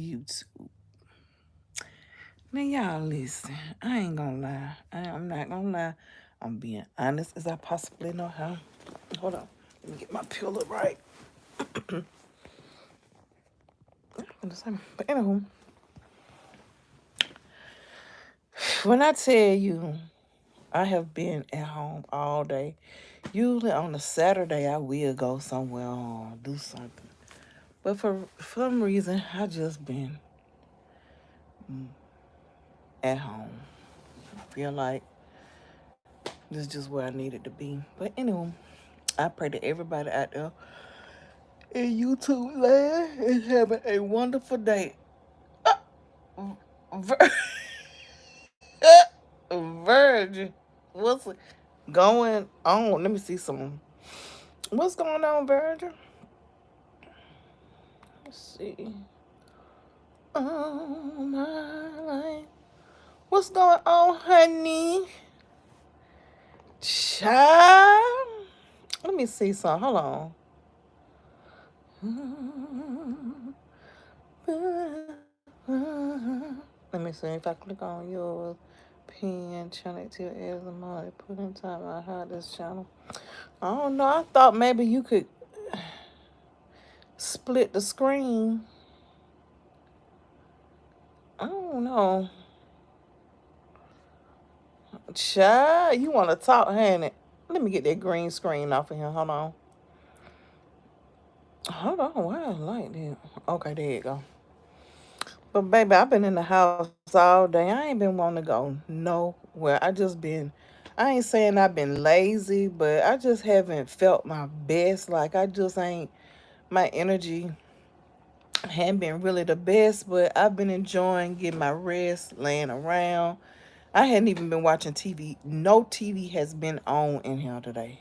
YouTube. Now, y'all listen. I ain't gonna lie. I'm not gonna lie. I'm being honest as I possibly know how. Hold on. Let me get my pillow right. But anywho, when I tell you I have been at home all day, usually on a Saturday I will go somewhere or do something. But for some reason, I just been at home. I feel like this is just where I needed to be. But anyway, I pray that everybody out there in YouTube land is having a wonderful day. Vir- Virgin, what's going on? Let me see some. What's going on, Virgin? Let's see. Oh my life. What's going on, honey? Child. Let me see some. Hold on. Let me see if I click on yours. Pin channel to as a mod. Put in time. I had this channel. I don't know. I thought maybe you could split the screen. I don't know. Child, you want to talk, honey? Let me get that green screen off of here. Hold on. Hold on. Why I like that? Okay, there you go. But baby, I've been in the house all day. I ain't been wanting to go nowhere. I ain't saying I've been lazy, but I just haven't felt my best. Like I just ain't, my energy hadn't been really the best, but I've been enjoying getting my rest, laying around. I hadn't even been watching TV. No TV has been on in here today.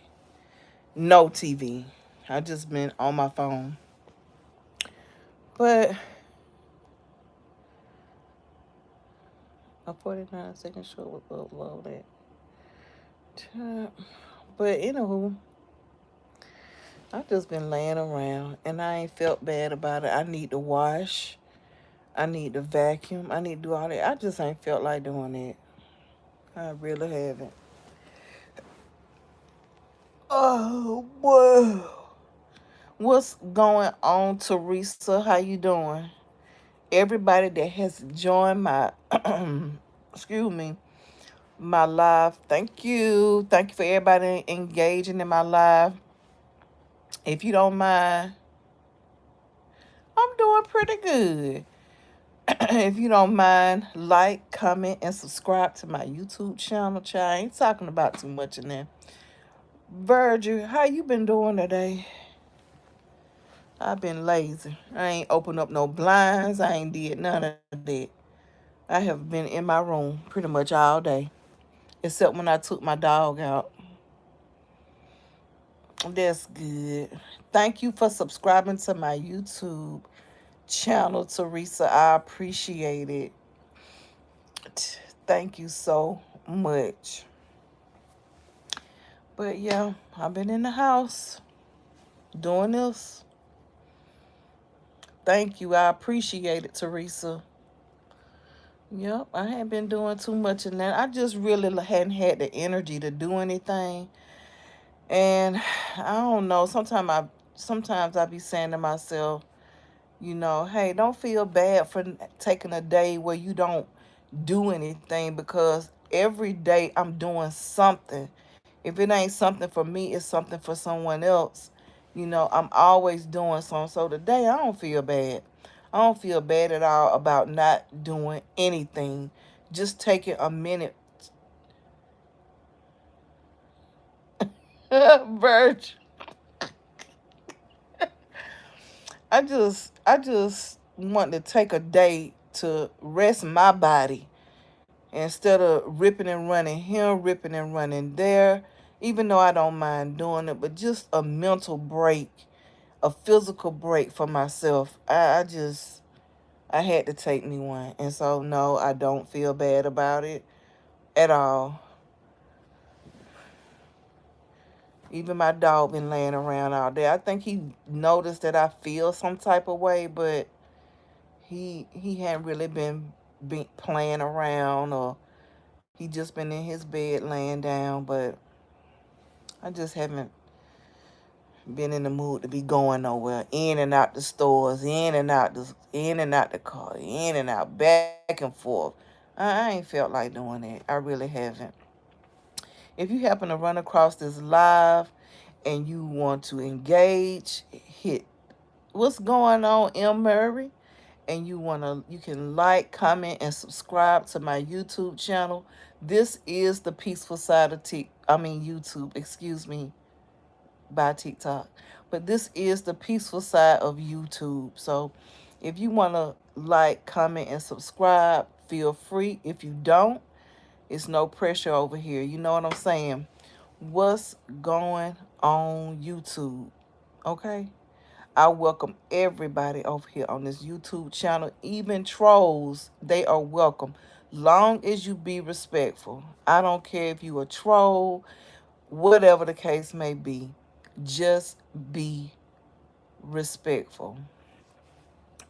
No TV. I just been on my phone. But a 49-second short was uploaded. But anywho, I just been laying around and I ain't felt bad about it. I need to wash. I need to vacuum. I need to do all that. I just ain't felt like doing it. I really haven't. Oh boy. What's going on, Teresa? How you doing? Everybody that has joined my excuse me, my live. Thank you. Thank you for everybody engaging in my live. If you don't mind, I'm doing pretty good. If you don't mind, like, comment, and subscribe to my YouTube channel. Child, I ain't talking about too much in there. Virgil, how you been doing today? I've been lazy. I ain't opened up no blinds. I ain't did none of that. I have been in my room pretty much all day, except when I took my dog out. That's good. Thank you for subscribing to my YouTube channel, Teresa. I appreciate it. Thank you so much. But yeah, I've been in the house doing this. Thank you. I appreciate it, Teresa. Yep, I hadn't been doing too much in that. I just really hadn't had the energy to do anything. And I don't know, sometimes I be saying to myself, hey, don't feel bad for taking a day where you don't do anything because every day I'm doing something. If it ain't something for me, it's something for someone else. I'm always doing something. So today I don't feel bad. I don't feel bad at all about not doing anything. Just taking a minute. Virg. I just want to take a day to rest my body instead of ripping and running here, ripping and running there, even though I don't mind doing it, but just a mental break, a physical break for myself. I had to take me one. And so, no, I don't feel bad about it at all. Even my dog been laying around all day. I think he noticed that I feel some type of way, but He hadn't really been playing around, or he just been in his bed laying down. But I just haven't been in the mood to be going nowhere. In and out the stores, in and out the car, in and out, back and forth. I ain't felt like doing that. I really haven't. If you happen to run across this live and you want to engage, hit what's going on, M. Murray, and you can like, comment, and subscribe to my YouTube channel. This is the peaceful side of YouTube, excuse me, by TikTok. But this is the peaceful side of YouTube. So if you want to like, comment, and subscribe, feel free. If you don't, it's no pressure over here. You know what I'm saying? What's going on, YouTube? Okay? I welcome everybody over here on this YouTube channel, even trolls. They are welcome, long as you be respectful. I don't care if you a troll, whatever the case may be. Just be respectful.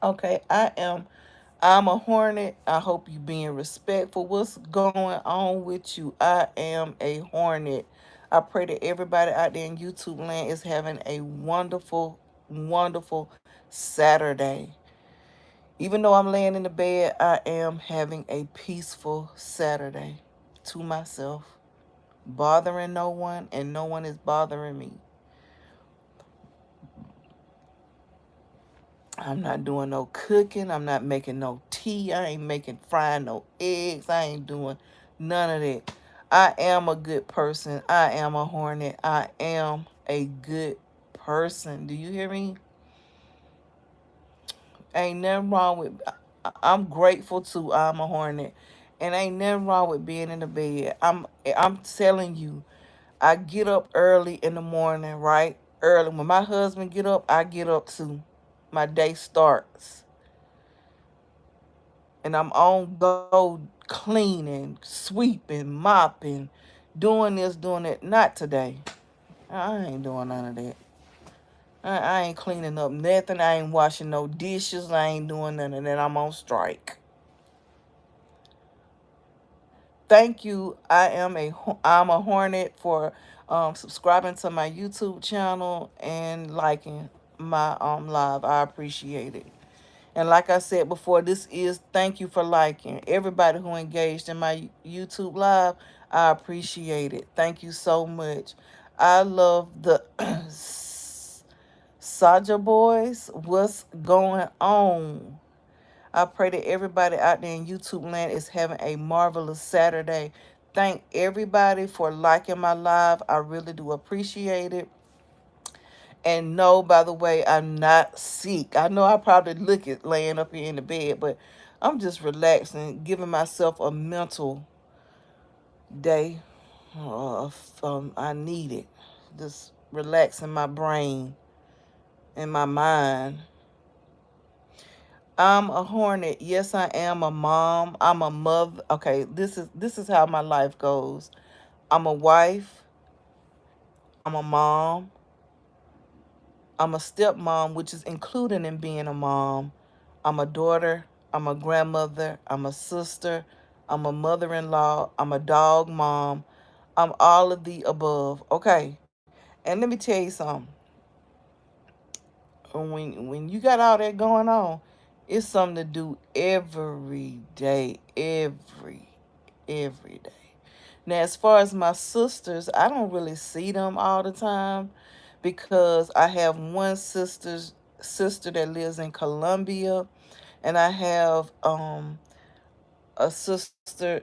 Okay, I'm a hornet. I hope you being respectful. What's going on with you? I am a hornet. I pray that everybody out there in YouTube land is having a wonderful, wonderful Saturday. Even though I'm laying in the bed, I am having a peaceful Saturday to myself, bothering no one, and no one is bothering me. I'm not doing no cooking. I'm not making no tea. I ain't frying no eggs. I ain't doing none of that. I am a good person. I am a hornet. I am a good person. Do you hear me? Ain't nothing wrong with. I'm grateful to. I'm a hornet, and ain't nothing wrong with being in the bed. I'm telling you. I get up early in the morning, right? Early. When my husband get up, I get up too. My day starts. And I'm on go cleaning, sweeping, mopping, doing this, doing that. Not today. I ain't doing none of that. I ain't cleaning up nothing. I ain't washing no dishes. I ain't doing none of that. I'm on strike. Thank you. I'm a hornet for subscribing to my YouTube channel and liking my live. I appreciate it. And like I said before, this is thank you for liking. Everybody who engaged in my YouTube live, I appreciate it. Thank you so much. I love the Saja boys. What's going on? I pray that everybody out there in YouTube land is having a marvelous Saturday. Thank everybody for liking my live. I really do appreciate it. And no, by the way, I'm not sick. I know I probably look it laying up here in the bed, but I'm just relaxing, giving myself a mental day. I need it. Just relaxing my brain and my mind. I'm a hornet. Yes, I am a mom. I'm a mother. Okay, this is how my life goes. I'm a wife. I'm a mom. I'm a stepmom, which is included in being a mom. I'm a daughter. I'm a grandmother. I'm a sister. I'm a mother-in-law. I'm a dog mom. I'm all of the above. Okay. And let me tell you something. When you got all that going on, it's something to do every day. Every day. Now, as far as my sisters, I don't really see them all the time because I have one sister that lives in Colombia, and I have a sister,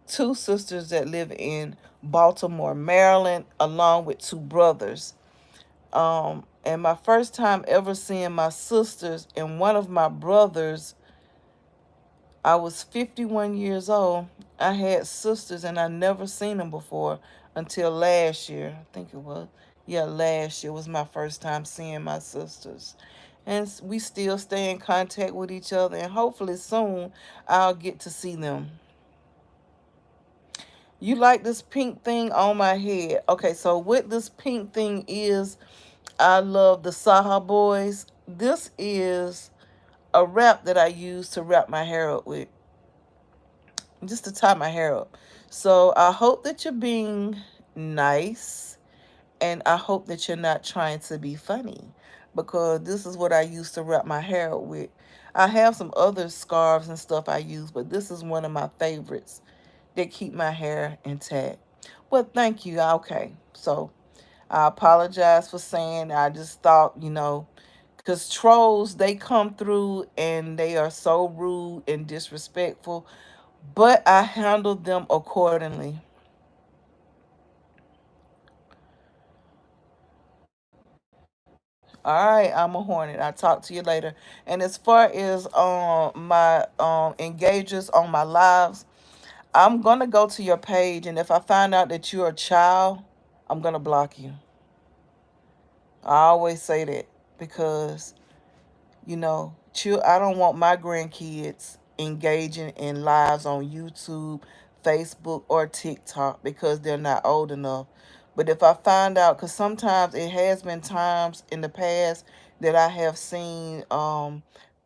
two sisters that live in Baltimore, Maryland, along with two brothers. And my first time ever seeing my sisters and one of my brothers, I was 51 years old. I had sisters and I never seen them before until last year. I think it was. Yeah, last year was my first time seeing my sisters. And we still stay in contact with each other, and hopefully soon I'll get to see them. You like this pink thing on my head? Okay, so what this pink thing is, I love the Saha boys. This is a wrap that I use to wrap my hair up with, just to tie my hair up. So I hope that you're being nice, and I hope that you're not trying to be funny, because this is what I used to wrap my hair up with. I have some other scarves and stuff I use, but this is one of my favorites that keep my hair intact. Well, thank you. Okay. So I apologize for saying, I just thought, because trolls, they come through and they are so rude and disrespectful, but I handle them accordingly. All right, I'm a hornet. I'll talk to you later. And as far as my engagers on my lives, I'm gonna go to your page, and if I find out that you're a child, I'm gonna block you. I always say that because I don't want my grandkids engaging in lives on YouTube, Facebook, or TikTok because they're not old enough. But if I find out, because sometimes it has been times in the past that I have seen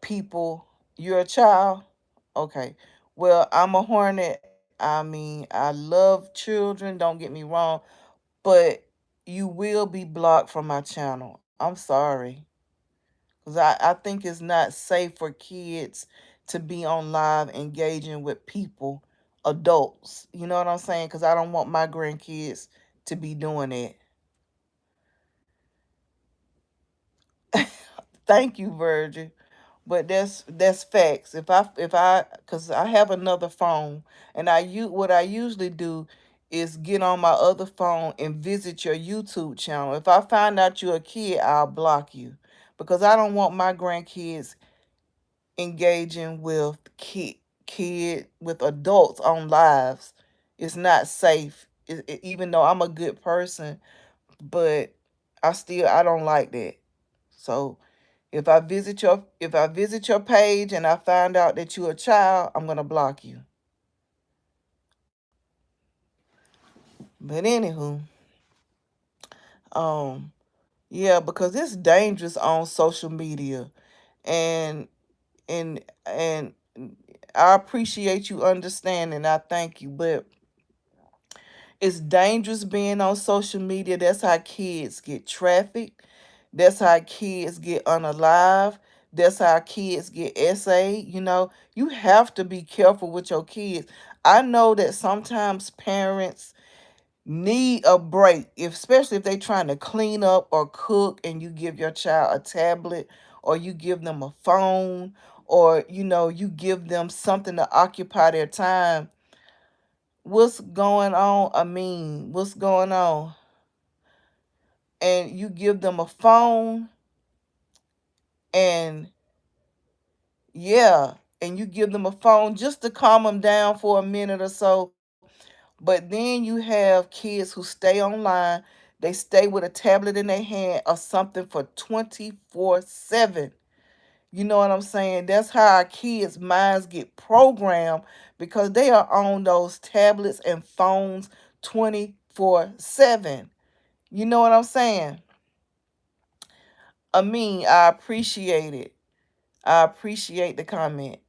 people, you're a child? Okay. Well, I'm a hornet. I mean, I love children, don't get me wrong, but you will be blocked from my channel. I'm sorry. Because I think it's not safe for kids to be on live engaging with people, adults. You know what I'm saying? Because I don't want my grandkids to be doing it. Thank you, Virgil. But that's facts. If I because I have another phone, and what I usually do is get on my other phone and visit your YouTube channel. If I find out you're a kid, I'll block you, because I don't want my grandkids engaging with with adults on lives. It's not safe. Even though I'm a good person, but I don't like that. So if I visit your page and I find out that you're a child, I'm gonna block you. But anywho, um, yeah, because it's dangerous on social media, and and I appreciate you understanding. I thank you, but it's dangerous being on social media. That's how kids get trafficked. That's how kids get unalive. That's how kids get SA. You have to be careful with your kids. I know that sometimes parents need a break, especially if they're trying to clean up or cook, and you give your child a tablet, or you give them a phone, or you give them something to occupy their time. What's going on? I mean, what's going on? And you give them a phone, and yeah, and you give them a phone just to calm them down for a minute or so. But then you have kids who stay online, they stay with a tablet in their hand or something for 24/7. You know what I'm saying? That's how our kids' minds get programmed, because they are on those tablets and phones 24/7. You know what I'm saying? I mean, I appreciate it. I appreciate the comment.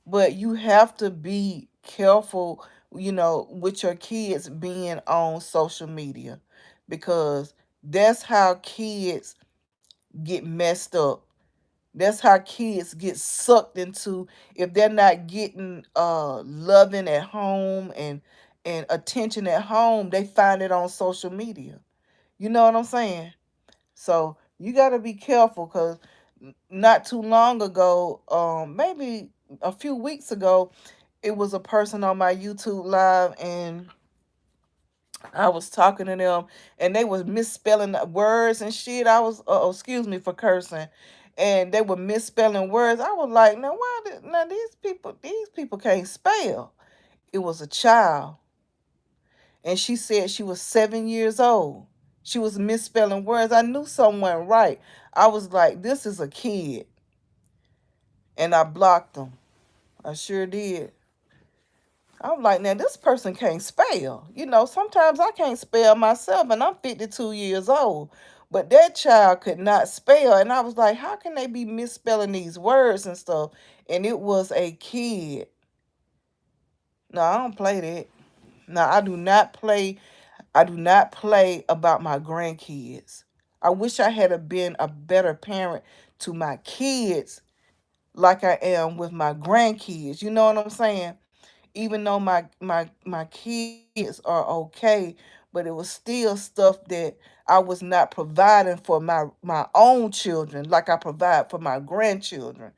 But you have to be careful, with your kids being on social media, because that's how kids get messed up. That's how kids get sucked into, if they're not getting loving at home and attention at home, they find it on social media. You know what I'm saying? So you got to be careful, because not too long ago, maybe a few weeks ago, it was a person on my YouTube live, and I was talking to them, and they was misspelling the words and shit. I was, excuse me for cursing, and they were misspelling words. I was like, now now these people can't spell. It was a child, and she said she was 7 years old. She was misspelling words. I knew someone right. I was like, this is a kid, and I blocked them. I sure did. I'm like, now this person can't spell. Sometimes I can't spell myself, and I'm 52 years old. But that child could not spell. And I was like, how can they be misspelling these words and stuff? And it was a kid. No, I don't play that. No, I do not play. I do not play about my grandkids. I wish I had been a better parent to my kids like I am with my grandkids. You know what I'm saying? Even though my kids are okay, but it was still stuff that I was not providing for my own children like I provide for my grandchildren.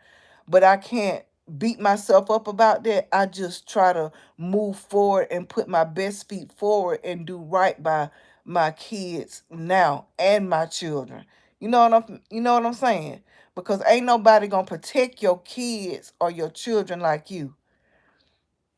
But I can't beat myself up about that. I just try to move forward and put my best feet forward and do right by my kids now and my children. You know what I'm saying? Because ain't nobody gonna protect your kids or your children like you.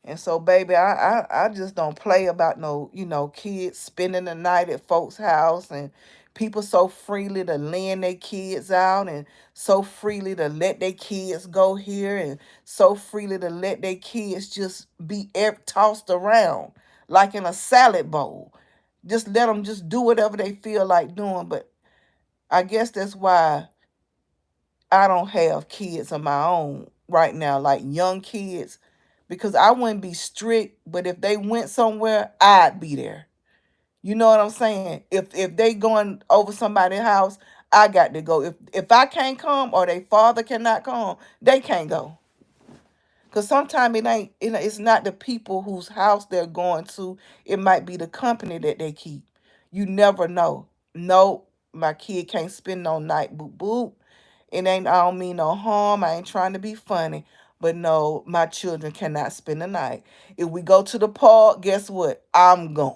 And so, baby, I just don't play about no, kids spending the night at folks' house and people so freely to lend their kids out and so freely to let their kids go here and so freely to let their kids just be tossed around like in a salad bowl. Just let them just do whatever they feel like doing. But I guess that's why I don't have kids of my own right now, like young kids, because I wouldn't be strict, but if they went somewhere, I'd be there. You know what I'm saying? If they going over somebody's house, I got to go. If I can't come or their father cannot come, they can't go. Cause sometimes it ain't it's not the people whose house they're going to. It might be the company that they keep. You never know. No, my kid can't spend no night. Boop boop. It ain't. I don't mean no harm. I ain't trying to be funny. But no, my children cannot spend the night. If we go to the park, guess what? I'm going.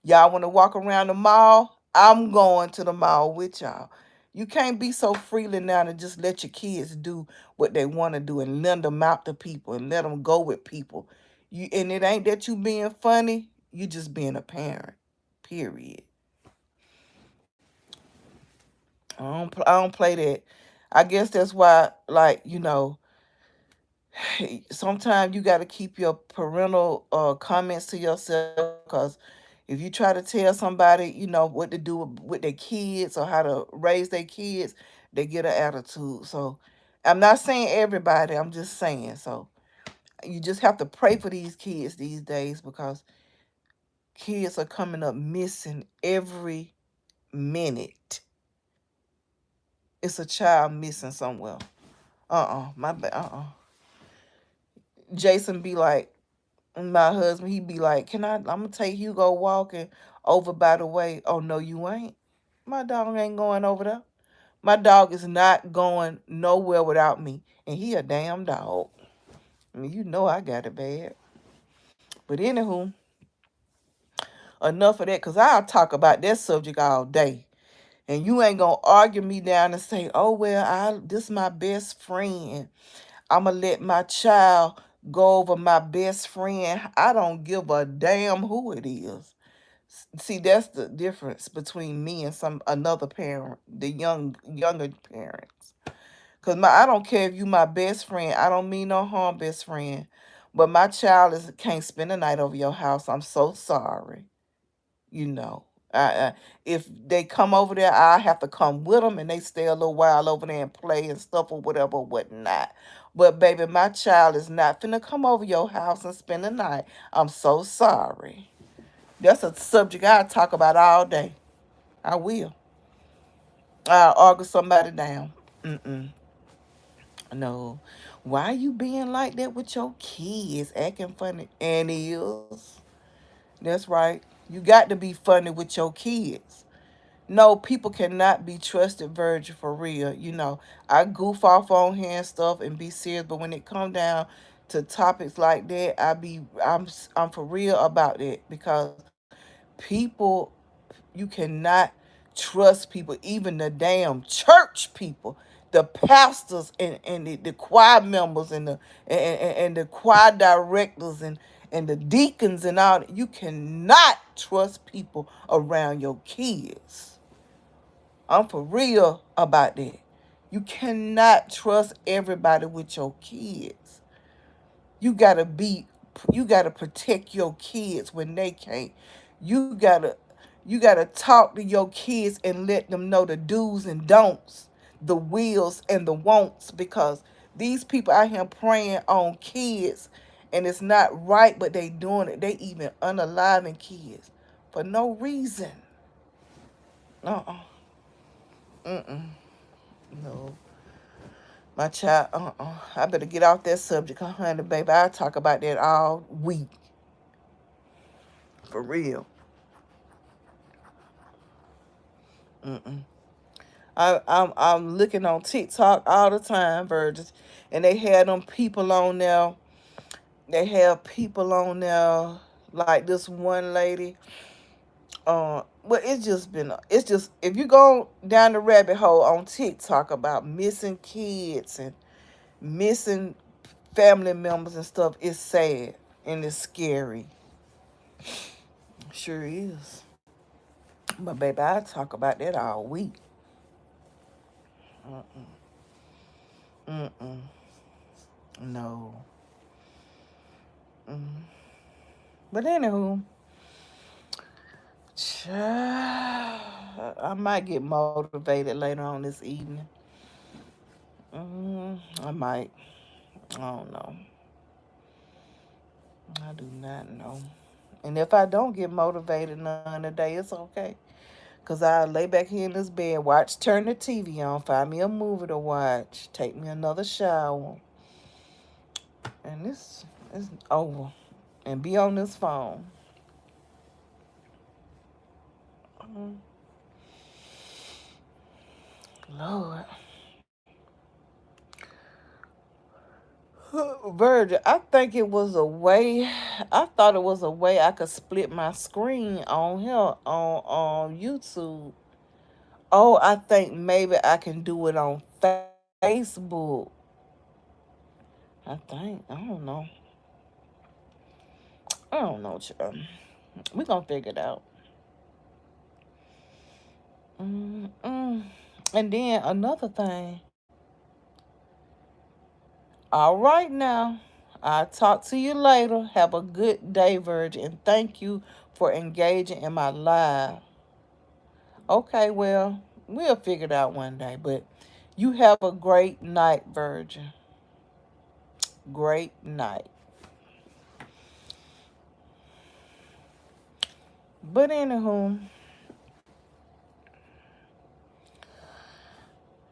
Y'all want to walk around the mall? I'm going to the mall with y'all. You can't be so freely now to just let your kids do what they want to do and lend them out to people and let them go with people. And it ain't that you being funny. You just being a parent. Period. I don't play that. I guess that's why, like, sometimes you got to keep your parental comments to yourself because if you try to tell somebody, what to do with their kids or how to raise their kids, they get an attitude. So I'm not saying everybody, I'm just saying. So you just have to pray for these kids these days because kids are coming up missing every minute. It's a child missing somewhere. My bad. Jason be like, my husband, he be like, I'm gonna take Hugo walking over by the way. Oh no, you ain't. My dog ain't going over there. My dog is not going nowhere without me. And he a damn dog. I mean, I got it bad. But anywho, enough of that, because I'll talk about that subject all day. And you ain't gonna argue me down and say, oh well, this my best friend. I'ma let my child go over my best friend. I don't give a damn who it is. See, that's the difference between me and some another parent, the younger parents. Cause I don't care if you my best friend. I don't mean no harm, best friend. But my child can't spend the night over your house. I'm so sorry. You know, if they come over there, I have to come with them, and they stay a little while over there and play and stuff or whatever, or whatnot. But baby, my child is not finna come over your house and spend the night. I'm so sorry. That's a subject I talk about all day. I will. I'll argue somebody down. Mm-mm. No. Why you being like that with your kids? Acting funny. And is. That's right. You got to be funny with your kids. No, people cannot be trusted virgin for real. I goof off on here and stuff and be serious, but when it come down to topics like that, I'm for real about it because people, you cannot trust people, even the damn church people, the pastors and the choir members and the choir directors and the deacons and all that. You cannot trust people around your kids. I'm for real about that. You cannot trust everybody with your kids. You gotta be, you gotta protect your kids when they can't. You gotta, You got to talk to your kids and let them know the do's and don'ts, the wills and the won'ts, because these people out here preying on kids, and it's not right, but they doing it. They even unaliving kids for no reason. Uh-uh. Mm-mm. No. My child, I better get off that subject, honey, baby. I talk about that all week. For real. Mm-mm. I'm looking on TikTok all the time, Virgins, and they had them people on there. They have people on there like this one lady. Well, it's just if you go down the rabbit hole on TikTok about missing kids and missing family members and stuff, it's sad and it's scary. Sure is. But baby, I talk about that all week. Mm-mm. Mm-mm. No. Mm. But anywho, I might get motivated later on this evening. I might. I don't know. I do not know. And if I don't get motivated none today, it's okay. Cause I'll lay back here in this bed, turn the TV on, find me a movie to watch, take me another shower, and this is over. And be on this phone. Mm, Lord. Virgil, I think it was a way. I thought it was a way I could split my screen on here on YouTube. Oh, I think maybe I can do it on Facebook. I think I don't know. I don't know, child. We gonna figure it out. Mm-mm. And then another thing. All right now. I'll talk to you later. Have a good day, Virgin, and thank you for engaging in my live. Okay, well, we'll figure it out one day. But you have a great night, Virgin. Great night. But anywho,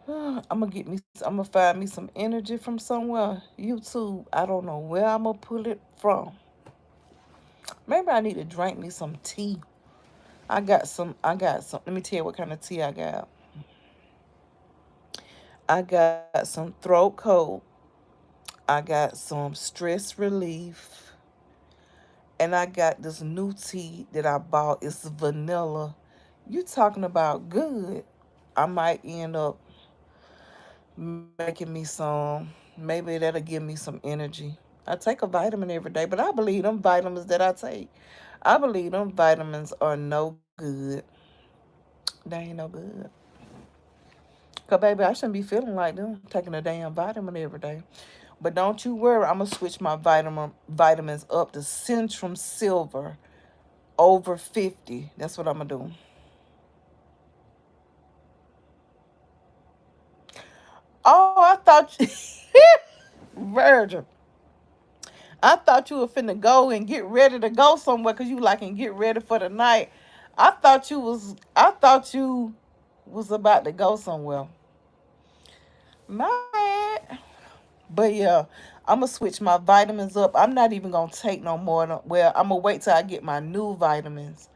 I'm gonna get me. I'm gonna find me some energy from somewhere. YouTube. I don't know where I'm gonna pull it from. Maybe I need to drink me some tea. I got some. I got some. Let me tell you what kind of tea I got. I got some throat coat. I got some stress relief. And I got this new tea that I bought. It's vanilla. You talking about good. I might end up making me some. Maybe that'll give me some energy. I take a vitamin every day, but I believe them vitamins that I take. I believe them vitamins are no good. They ain't no good. Cause baby, I shouldn't be feeling like them taking a damn vitamin every day. But don't you worry, I'm gonna switch my vitamins up to Centrum Silver over 50. That's what I'm gonna do. Oh, I thought you Virgin. I thought you were finna go and get ready to go somewhere because you like and get ready for the night. I thought you was about to go somewhere. My bad. But yeah, I'm gonna switch my vitamins up. I'm not even gonna take no more. Well, I'm gonna wait till I get my new vitamins,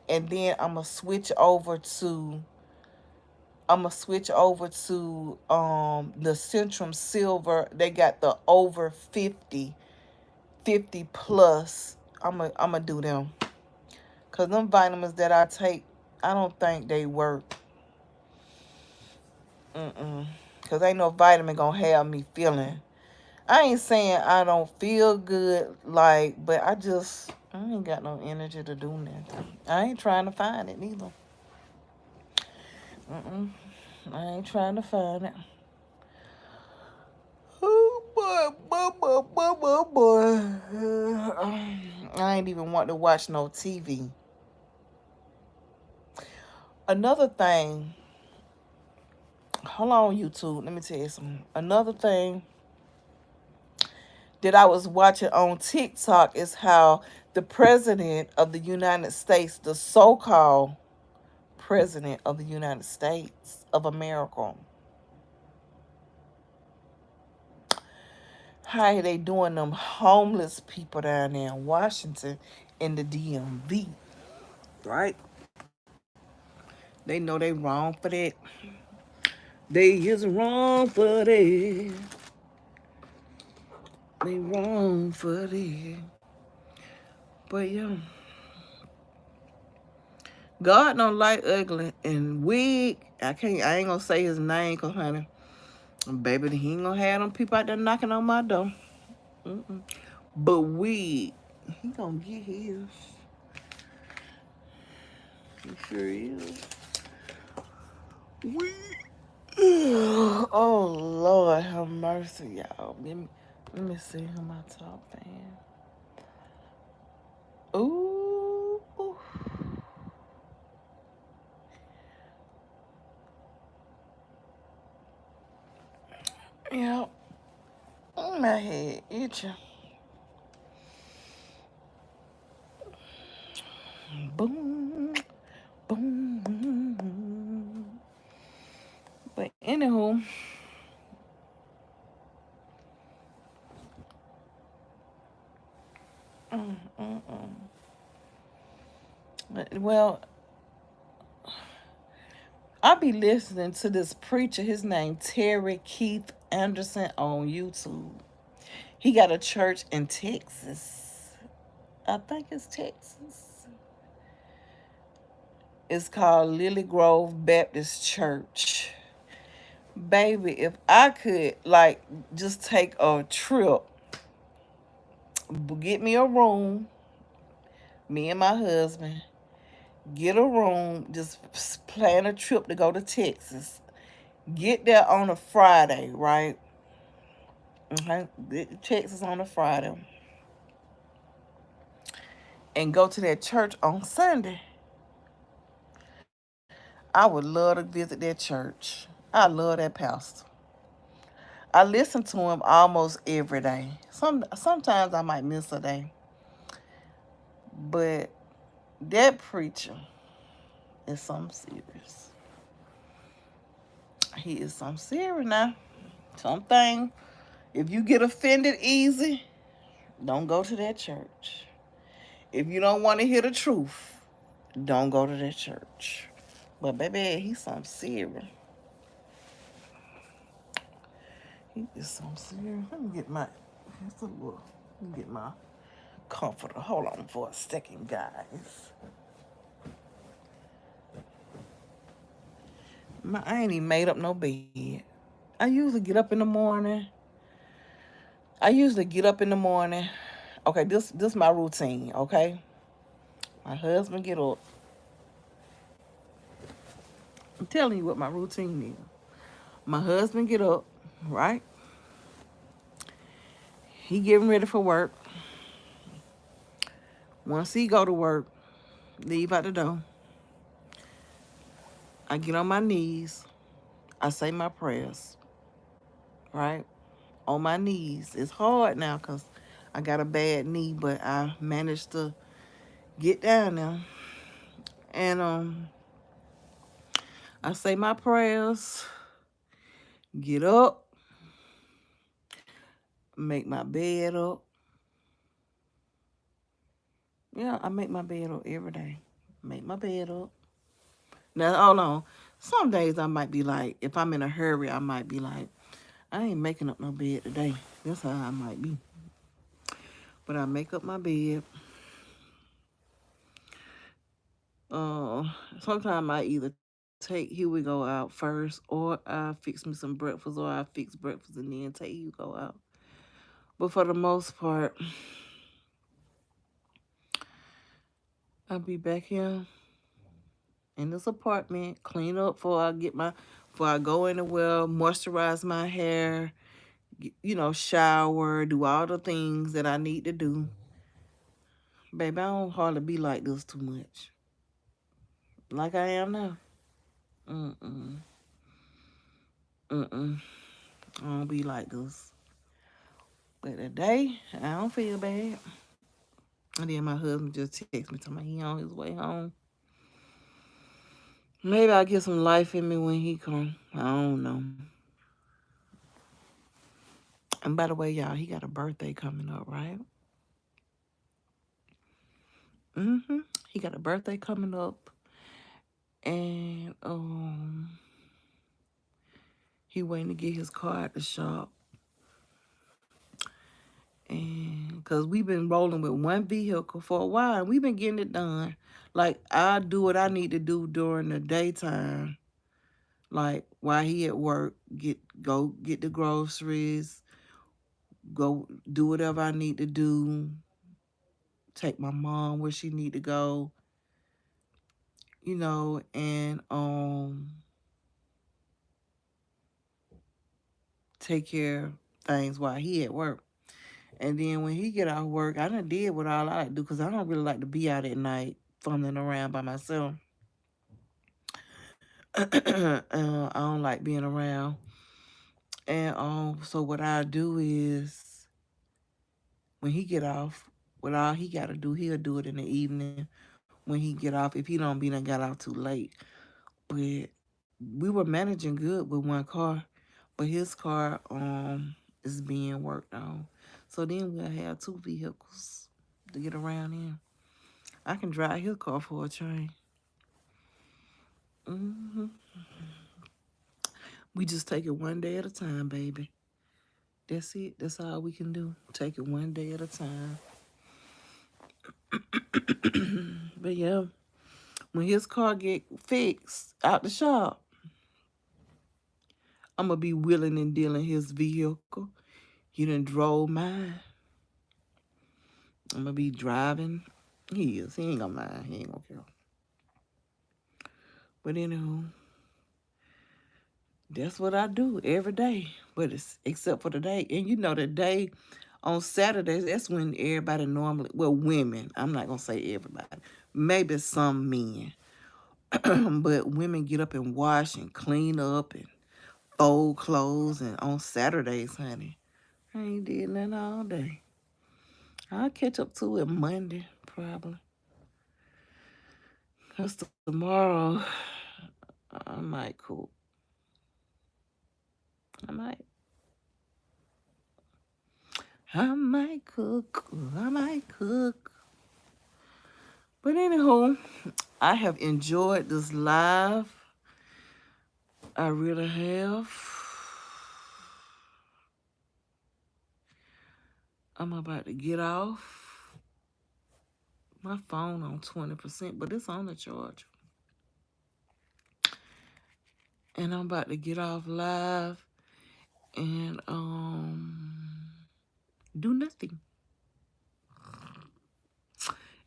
and then I'm gonna switch over to the Centrum Silver. They got the over 50 plus. I'm gonna do them. Cause them vitamins that I take, I don't think they work. Mm-mm. Cause ain't no vitamin gonna have me feeling. I ain't saying I don't feel good, like, but I ain't got no energy to do nothing. I ain't trying to find it neither. Mm-mm. I ain't trying to find it. Oh boy. I ain't even want to watch no TV. Another thing, hold on, YouTube. Let me tell you something. Another thing that I was watching on TikTok is how the president of the United States, the so called president of the United States of America, how they doing them homeless people down there in Washington in the DMV, right? They know they wrong for that. They is wrong for that. They wrong for that. But yeah, God don't like ugly and wig. I ain't gonna say his name, cause honey, baby, he ain't gonna have them people out there knocking on my door. Mm-mm. But wig, he gonna get his. He sure is. Wig. Oh Lord, have mercy, y'all. Let me see who my top fan. Ooh, yeah. My head itching. Boom, boom. But anywho, mm, mm, mm. Well, I be listening to this preacher. His name Terry Keith Anderson on YouTube. He got a church in Texas. I think it's Texas. It's called Lily Grove Baptist Church. Baby, if I could like just take a trip, get me a room, me and my husband, get a room, just plan a trip to go to Texas. Get there on a Friday, right? Okay, get to Texas on a Friday, and go to that church on Sunday. I would love to visit that church. I love that pastor. I listen to him almost every day. Sometimes I might miss a day, but that preacher is something serious. He is something serious now. Something. If you get offended easy, don't go to that church. If you don't want to hear the truth, don't go to that church. But baby, he's something serious. He is something serious. Let me get my. Here's a little. Let me get my comforter. Hold on for a second, guys. I ain't even made up no bed. I usually get up in the morning. I usually get up in the morning. Okay, this my routine. Okay, my husband get up. I'm telling you what my routine is. My husband get up, right? He getting ready for work. Once he go to work, leave out the door. I get on my knees. I say my prayers, right? On my knees. It's hard now because I got a bad knee, but I managed to get down there. And I say my prayers, get up, make my bed up. Yeah, I make my bed up every day. Make my bed up. Now, hold on. Some days I might be like, if I'm in a hurry, I might be like, I ain't making up no bed today. That's how I might be. But I make up my bed. Uh, Sometimes I either take Here We Go out first, or I fix me some breakfast, or I fix breakfast and then take You Go out. But for the most part, I'll be back here in this apartment, clean up before I go anywhere, moisturize my hair, shower, do all the things that I need to do. Baby, I don't hardly be like this too much. Like I am now. Mm-mm. Mm-mm. I don't be like this. But today, I don't feel bad. And then my husband just texted me, telling me he on his way home. Maybe I'll get some life in me when he come. I don't know. And by the way, y'all, he got a birthday coming up, right? Mm-hmm. He got a birthday coming up. And he waiting to get his car at the shop. And because we've been rolling with one vehicle for a while, and we've been getting it done. Like, I do what I need to do during the daytime. Like, while he at work, go get the groceries, go do whatever I need to do, take my mom where she need to go, and take care of things while he at work. And then when he get out of work, I done did what all I like to do because I don't really like to be out at night fumbling around by myself. I don't like being around. And so what I do is when he get off, what all he got to do, he'll do it in the evening when he get off. If he don't be done got off too late, but we were managing good with one car, but his car is being worked on. So then we'll have two vehicles to get around in. I can drive his car for a change. hmm We just take it one day at a time, baby. That's it. That's all we can do. Take it one day at a time. But yeah, when his car get fixed out the shop, I'm gonna be willing and dealing his vehicle. He done drove mine. I'm gonna be driving. He is. He ain't gonna mind. He ain't gonna care. But anywho, that's what I do every day. But it's except for the day. And the day on Saturdays, that's when everybody normally, well, women, I'm not gonna say everybody, maybe some men, but women get up and wash and clean up and fold clothes. And on Saturdays, honey, I ain't did nothing all day. I'll catch up to it Monday, probably. Because tomorrow, I might cook. I might. I might cook. I might cook. But anyhow, I have enjoyed this live. I really have. I'm about to get off. My phone on 20%, but it's on the charge. And I'm about to get off live and do nothing.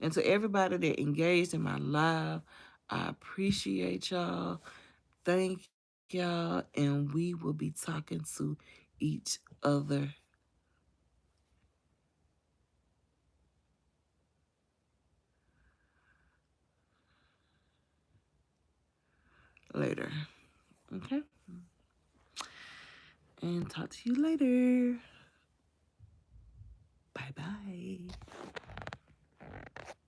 And to everybody that engaged in my live, I appreciate y'all. Thank y'all. And we will be talking to each other later. Okay? And talk to you later. Bye bye.